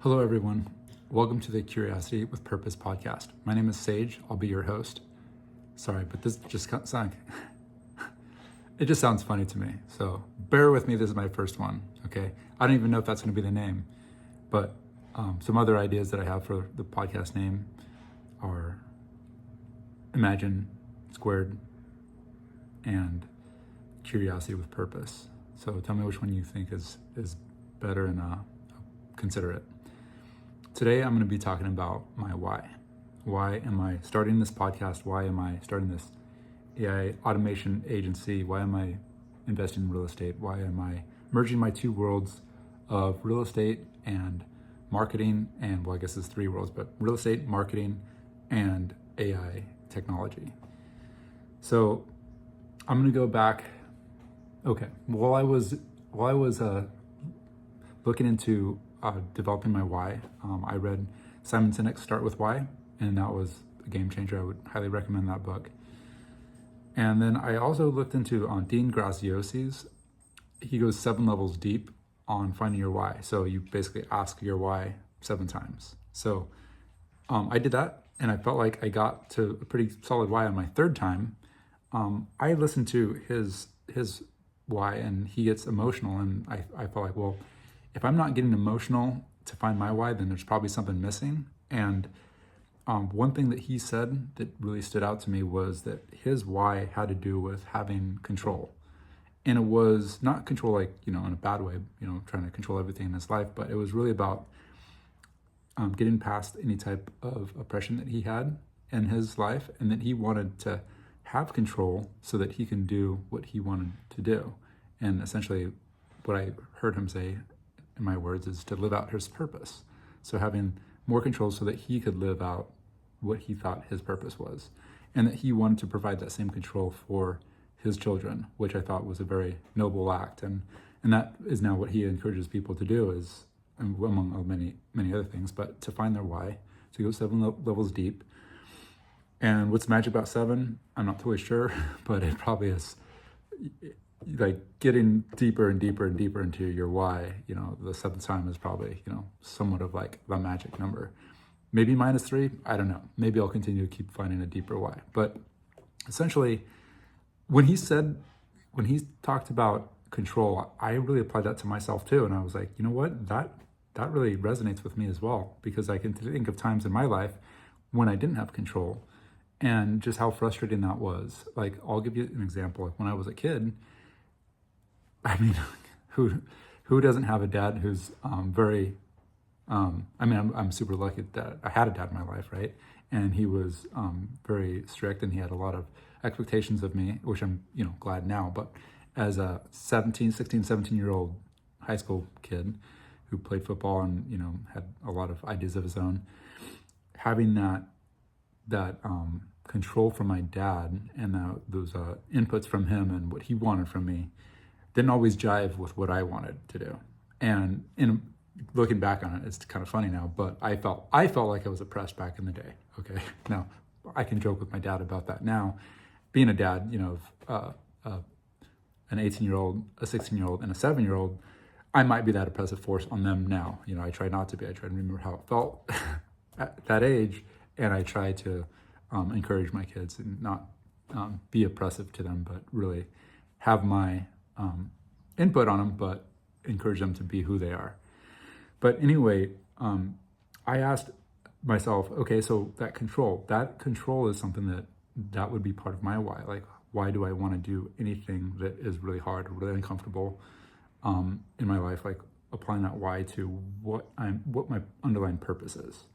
Hello, everyone. Welcome to the Curiosity with Purpose podcast. My name is Sage. I'll be your host. Sorry, but this just sounds it just sounds funny to me. So bear with me. This is my first one. Okay. I don't even know if that's going to be the name, but some other ideas that I have for the podcast name are Imagine Squared and Curiosity with Purpose. So tell me which one you think is better, and consider it. Today, I'm going to be talking about my why. Why am I starting this podcast? Why am I starting this AI automation agency? Why am I investing in real estate? Why am I merging my two worlds of real estate and marketing? And well, I guess it's three worlds, but real estate, marketing, and AI technology. So I'm going to go back. Okay. While I was looking into developing my why, I read Simon Sinek's Start With Why, and that was a game changer. I would highly recommend that book. And then I also looked into Dean Graziosi's. He goes 7 levels deep on finding your why. So you basically ask your why 7 times. So I did that, and I felt like I got to a pretty solid why on my 3rd time. I listened to his why, and he gets emotional, and I felt like, well, if I'm not getting emotional to find my why, then there's probably something missing. And one thing that he said that really stood out to me was that his why had to do with having control. And it was not control like, in a bad way, trying to control everything in his life, but it was really about getting past any type of oppression that he had in his life, and that he wanted to have control so that he can do what he wanted to do. And essentially what I heard him say, in my words, is to live out his purpose. So having more control so that he could live out what he thought his purpose was, and that he wanted to provide that same control for his children, which I thought was a very noble act. And that is now what he encourages people to do, is among many other things, but to find their why, to go 7 levels deep. And what's magic about 7? I'm not totally sure, but it probably is like getting deeper and deeper and deeper into your why. The 7th time is probably, somewhat of like the magic number. Maybe -3, I don't know. Maybe I'll continue to keep finding a deeper why. But essentially, when he talked about control, I really applied that to myself too. And I was like, you know what? That really resonates with me as well, because I can think of times in my life when I didn't have control, and just how frustrating that was. Like, I'll give you an example. Like, when I was a kid, I mean, who doesn't have a dad who's very, I'm super lucky that I had a dad in my life, right? And he was very strict, and he had a lot of expectations of me, which I'm, glad now. But as a 16, 17-year-old high school kid who played football and, had a lot of ideas of his own, having that control from my dad and those inputs from him and what he wanted from me didn't always jive with what I wanted to do. And looking back on it, it's kind of funny now, but I felt like I was oppressed back in the day. Okay, now I can joke with my dad about that now. Being a dad, of an 18-year-old, a 16-year-old, and a 7-year-old, I might be that oppressive force on them now. I try not to be. I try to remember how it felt at that age, and I try to encourage my kids and not be oppressive to them, but really have my input on them, but encourage them to be who they are. But anyway, I asked myself, okay, so that control is something that would be part of my why. Like, why do I want to do anything that is really hard or really uncomfortable in my life? Like, applying that why to what my underlying purpose is.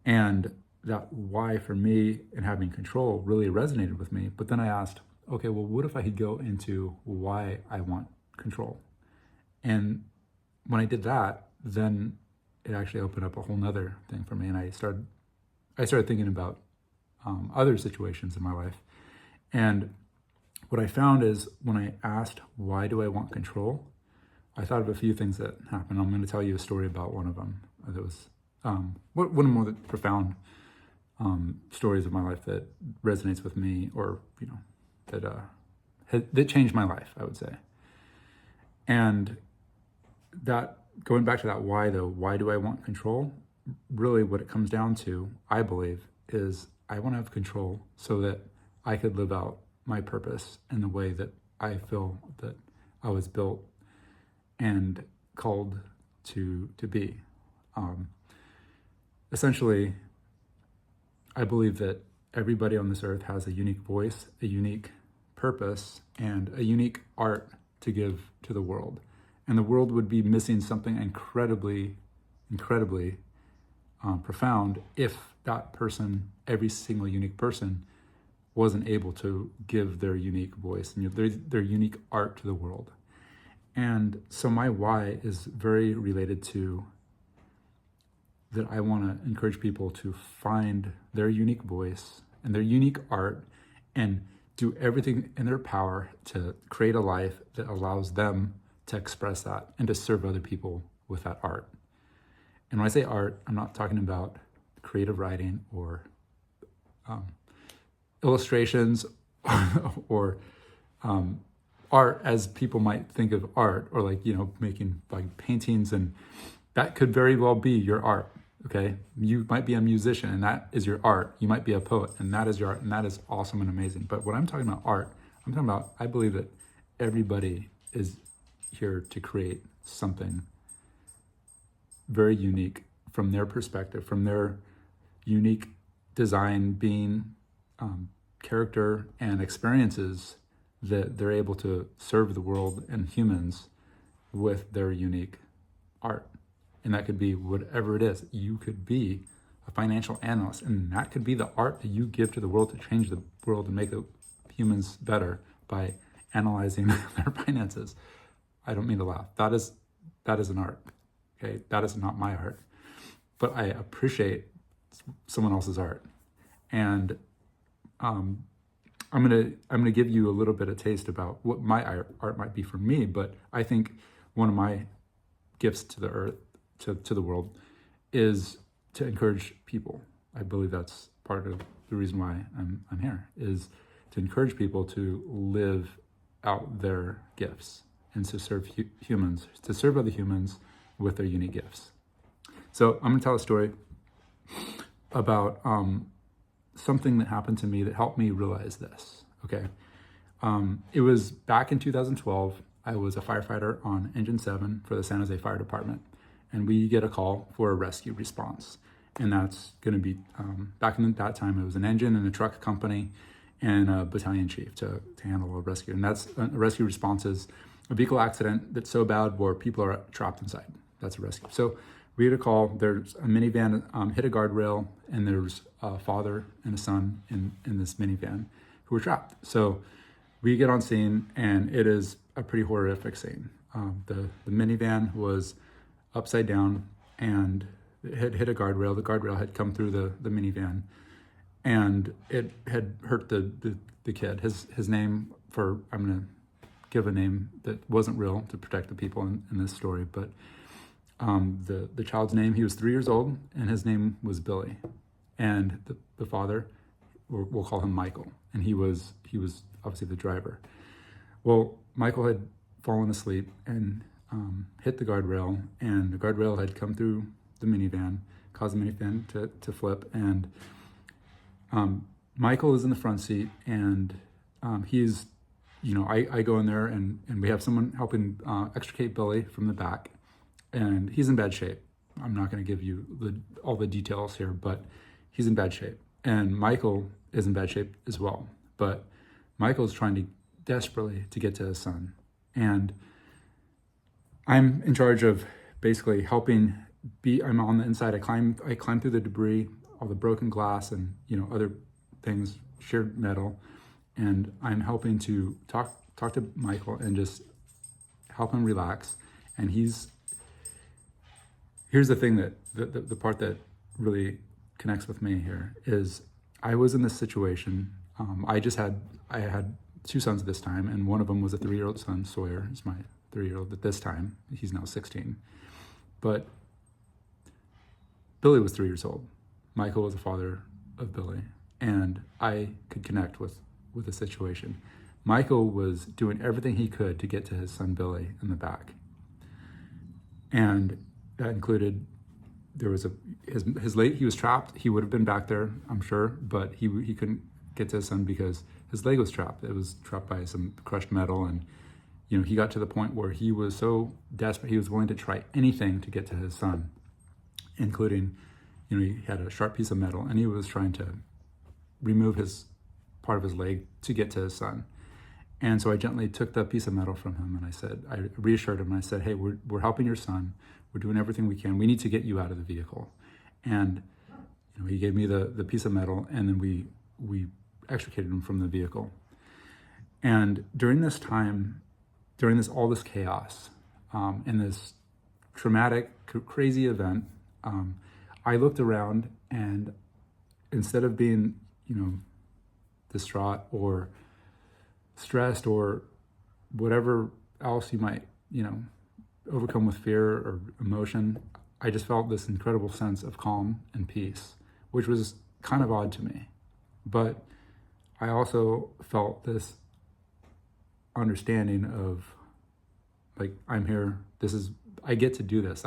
And that why for me and having control really resonated with me. But then I asked, okay, well, what if I could go into why I want control? And when I did that, then it actually opened up a whole nother thing for me. And I started thinking about other situations in my life. And what I found is, when I asked, why do I want control? I thought of a few things that happened. I'm going to tell you a story about one of them. That was one of the more profound stories of my life that resonates with me, or that changed my life, I would say. And that going back to that why though, why do I want control? Really what it comes down to, I believe, is I want to have control so that I could live out my purpose in the way that I feel that I was built and called to be. Essentially, I believe that everybody on this earth has a unique voice, a unique purpose, and a unique art to give to the world. And the world would be missing something incredibly profound if that person, every single unique person, wasn't able to give their unique voice and their unique art to the world. And so my why is very related to that I want to encourage people to find their unique voice and their unique art and do everything in their power to create a life that allows them to express that and to serve other people with that art. And when I say art, I'm not talking about creative writing or illustrations or art as people might think of art, or like, making like paintings, and that could very well be your art. Okay, you might be a musician and that is your art. You might be a poet and that is your art, and that is awesome and amazing. But when I'm talking about art, I'm talking about, I believe that everybody is here to create something very unique from their perspective, from their unique design, being, character, and experiences, that they're able to serve the world and humans with their unique art. And that could be whatever it is. You could be a financial analyst, and that could be the art that you give to the world to change the world and make the humans better by analyzing their finances. I don't mean to laugh. That is an art. Okay, that is not my art, but I appreciate someone else's art. And I'm gonna give you a little bit of taste about what my art might be for me. But I think one of my gifts to the earth, to the world, is to encourage people. I believe that's part of the reason why I'm here, is to encourage people to live out their gifts and to serve humans, to serve other humans with their unique gifts. So I'm gonna tell a story about something that happened to me that helped me realize this. Okay, it was back in 2012. I was a firefighter on Engine 7 for the San Jose Fire Department, and we get a call for a rescue response. And that's going to be, back in that time, it was an engine and a truck company and a battalion chief to handle a rescue. And that's a rescue response is a vehicle accident that's so bad where people are trapped inside. That's a rescue. So we get a call. There's a minivan hit a guardrail, and there's a father and a son in this minivan who were trapped. So we get on scene, and it is a pretty horrific scene. The minivan was upside down, and it had hit a guardrail. The guardrail had come through the minivan, and it had hurt the kid. His name, I'm going to give a name that wasn't real to protect the people in this story, but the child's name, he was 3 years old, and his name was Billy. And the father, we'll call him Michael, and he was obviously the driver. Well, Michael had fallen asleep and hit the guardrail, and the guardrail had come through the minivan, caused the minivan to flip, and Michael is in the front seat, and he's, I go in there, and we have someone helping extricate Billy from the back, and he's in bad shape. I'm not going to give you all the details here, but he's in bad shape, and Michael is in bad shape as well. But Michael's trying desperately to get to his son, and I'm in charge of basically helping. I'm on the inside. I climb through the debris, all the broken glass, and other things, sheared metal, and I'm helping to talk to Michael and just help him relax. And here's the thing that the part that really connects with me here is I was in this situation. I had two sons at this time, and one of them was a 3-year-old son. Sawyer is my 3-year-old at this time. He's now 16, but Billy was 3 years old. Michael was the father of Billy, and I could connect with the situation. Michael was doing everything he could to get to his son Billy in the back, And that included, there was his leg, he was trapped. He would have been back there, I'm sure, but he couldn't get to his son because his leg was trapped. It was trapped by some crushed metal. And, he got to the point where he was so desperate, he was willing to try anything to get to his son, including, he had a sharp piece of metal and he was trying to remove part of his leg to get to his son. And so I gently took the piece of metal from him and I reassured him and I said, hey, we're helping your son. We're doing everything we can. We need to get you out of the vehicle. And he gave me the piece of metal, and then we extricated him from the vehicle. And during this time, all this chaos, and this traumatic, crazy event, I looked around, and instead of being, distraught or stressed or whatever else you might, overcome with fear or emotion, I just felt this incredible sense of calm and peace, which was kind of odd to me. But I also felt this understanding of, like, I'm here, I get to do this.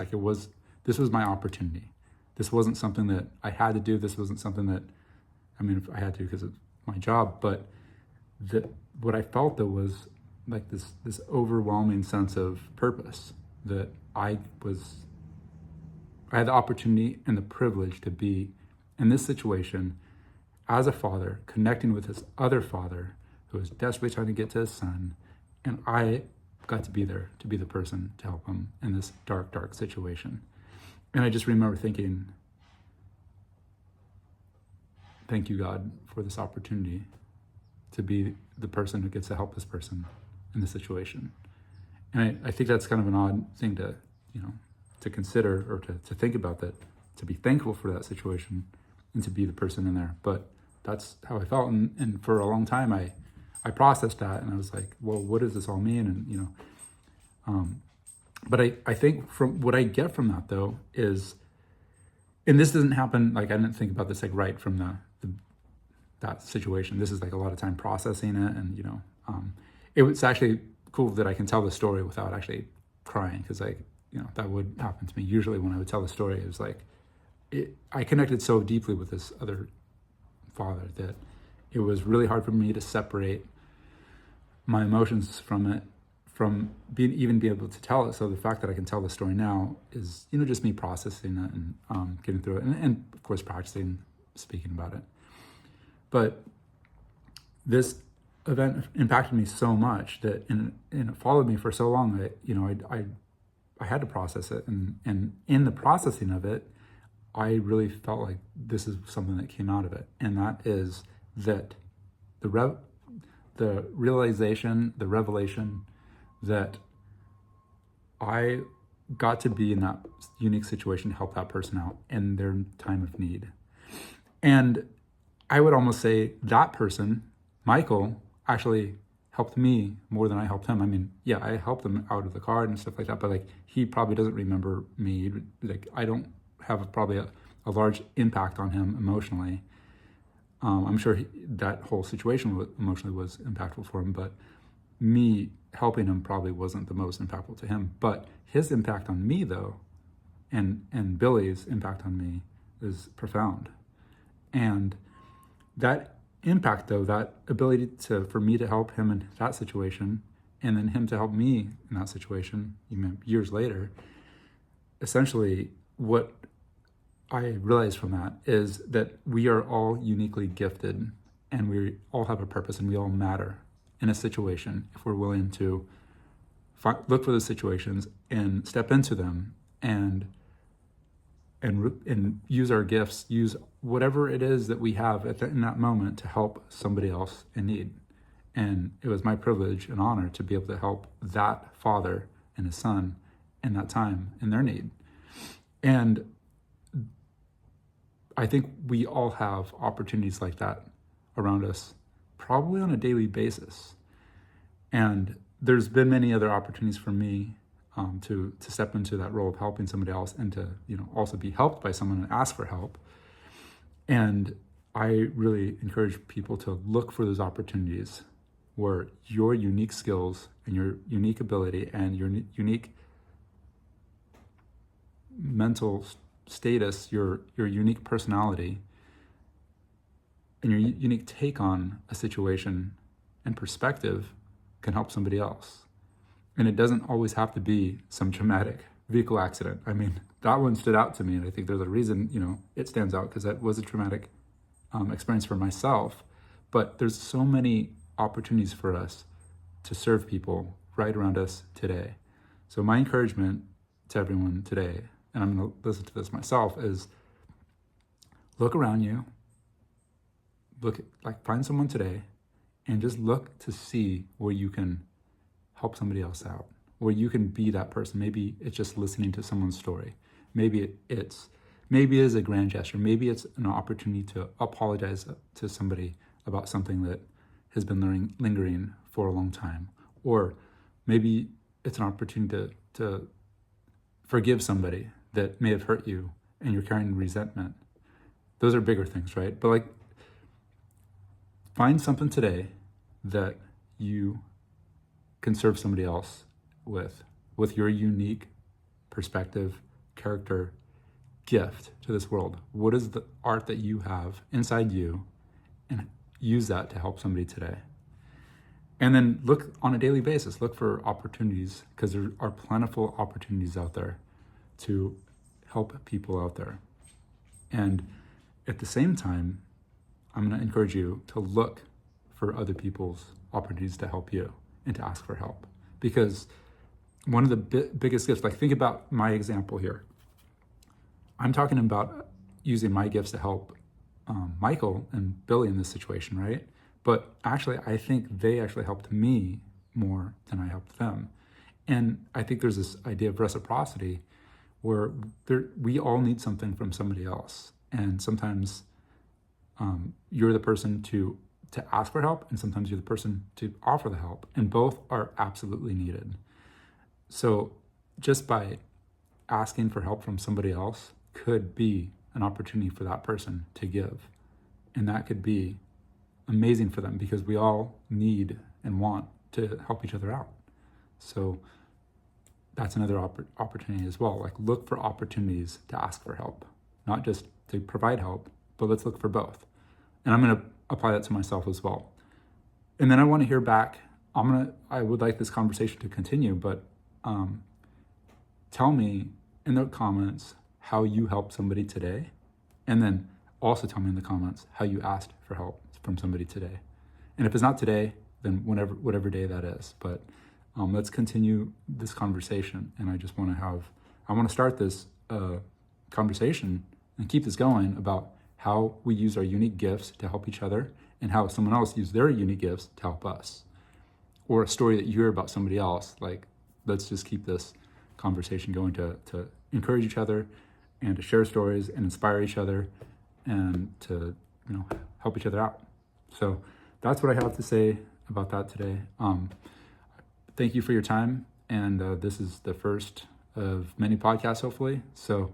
This was my opportunity. This wasn't something that I had to do. This wasn't something that, if I had to because of my job, but what I felt though was like this overwhelming sense of purpose, that I had the opportunity and the privilege to be in this situation as a father, connecting with this other father who was desperately trying to get to his son, and I got to be there to be the person to help him in this dark, dark situation. And I just remember thinking, thank you, God, for this opportunity to be the person who gets to help this person in this situation. And I think that's kind of an odd thing to, to consider or to think about, that to be thankful for that situation and to be the person in there. But that's how I felt. And for a long time, I processed that, and I was like, well, what does this all mean? And, but I think from what I get from that though is, and this doesn't happen, like I didn't think about this like right from that situation. This is like a lot of time processing it, and it was actually cool that I can tell the story without actually crying, because that would happen to me. Usually when I would tell the story, it was like I connected so deeply with this other father that it was really hard for me to separate my emotions from it, from being able to tell it. So the fact that I can tell the story now is just me processing it and getting through it, and of course practicing speaking about it. But this event impacted me so much that and it followed me for so long that I had to process it, and in the processing of it, I really felt like this is something that came out of it, and that is that the realization, the revelation that I got to be in that unique situation to help that person out in their time of need. And I would almost say that person, Michael, actually helped me more than I helped him. I helped him out of the car and stuff like that, but he probably doesn't remember me. I don't have probably a large impact on him emotionally. I'm sure that whole situation emotionally was impactful for him, but me helping him probably wasn't the most impactful to him. But his impact on me though, and Billy's impact on me is profound. And that impact though, that ability for me to help him in that situation, and then him to help me in that situation, years later, essentially what I realized from that is that we are all uniquely gifted, and we all have a purpose, and we all matter in a situation if we're willing to look for those situations and step into them and use our gifts, use whatever it is that we have in that moment to help somebody else in need. And it was my privilege and honor to be able to help that father and his son in that time in their need. And I think we all have opportunities like that around us, probably on a daily basis. And there's been many other opportunities for me to step into that role of helping somebody else, and to also be helped by someone and ask for help. And I really encourage people to look for those opportunities where your unique skills and your unique ability and your unique mental status, your unique personality, and your unique take on a situation and perspective can help somebody else. And it doesn't always have to be some traumatic vehicle accident. I mean, that one stood out to me, and I think there's a reason, it stands out, because that was a traumatic experience for myself. But there's so many opportunities for us to serve people right around us today. So my encouragement to everyone today, and I'm going to listen to this myself, is look around you, find someone today, and just look to see where you can help somebody else out, where you can be that person. Maybe it's just listening to someone's story. Maybe it is a grand gesture. Maybe it's an opportunity to apologize to somebody about something that has been lingering for a long time. Or maybe it's an opportunity to forgive somebody that may have hurt you and you're carrying resentment. Those are bigger things, right? But find something today that you can serve somebody else with your unique perspective, character, gift to this world. What is the art that you have inside you, and use that to help somebody today. And then look on a daily basis, look for opportunities, because there are plentiful opportunities out there to help people out there. And at the same time, I'm going to encourage you to look for other people's opportunities to help you and to ask for help. Because one of the biggest gifts, think about my example here. I'm talking about using my gifts to help Michael and Billy in this situation, right? But actually, I think they actually helped me more than I helped them. And I think there's this idea of reciprocity where we all need something from somebody else. And sometimes you're the person to ask for help, and sometimes you're the person to offer the help. And both are absolutely needed. So just by asking for help from somebody else could be an opportunity for that person to give. And that could be amazing for them, because we all need and want to help each other out. So that's another opportunity as well. Look for opportunities to ask for help, not just to provide help, but let's look for both. And I'm going to apply that to myself as well. And then I want to hear back. I would like this conversation to continue, but tell me in the comments how you helped somebody today. And then also tell me in the comments how you asked for help from somebody today. And if it's not today, then whatever day that is. But let's continue this conversation. And I want to start this conversation and keep this going about how we use our unique gifts to help each other, and how someone else used their unique gifts to help us. Or a story that you hear about somebody else. Let's just keep this conversation going to encourage each other, and to share stories and inspire each other, and to help each other out. So that's what I have to say about that today. Thank you for your time, and this is the first of many podcasts, hopefully. So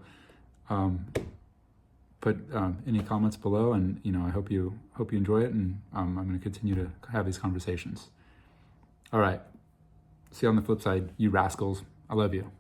put any comments below, and I hope you enjoy it, and I'm going to continue to have these conversations. All right. See you on the flip side, you rascals. I love you.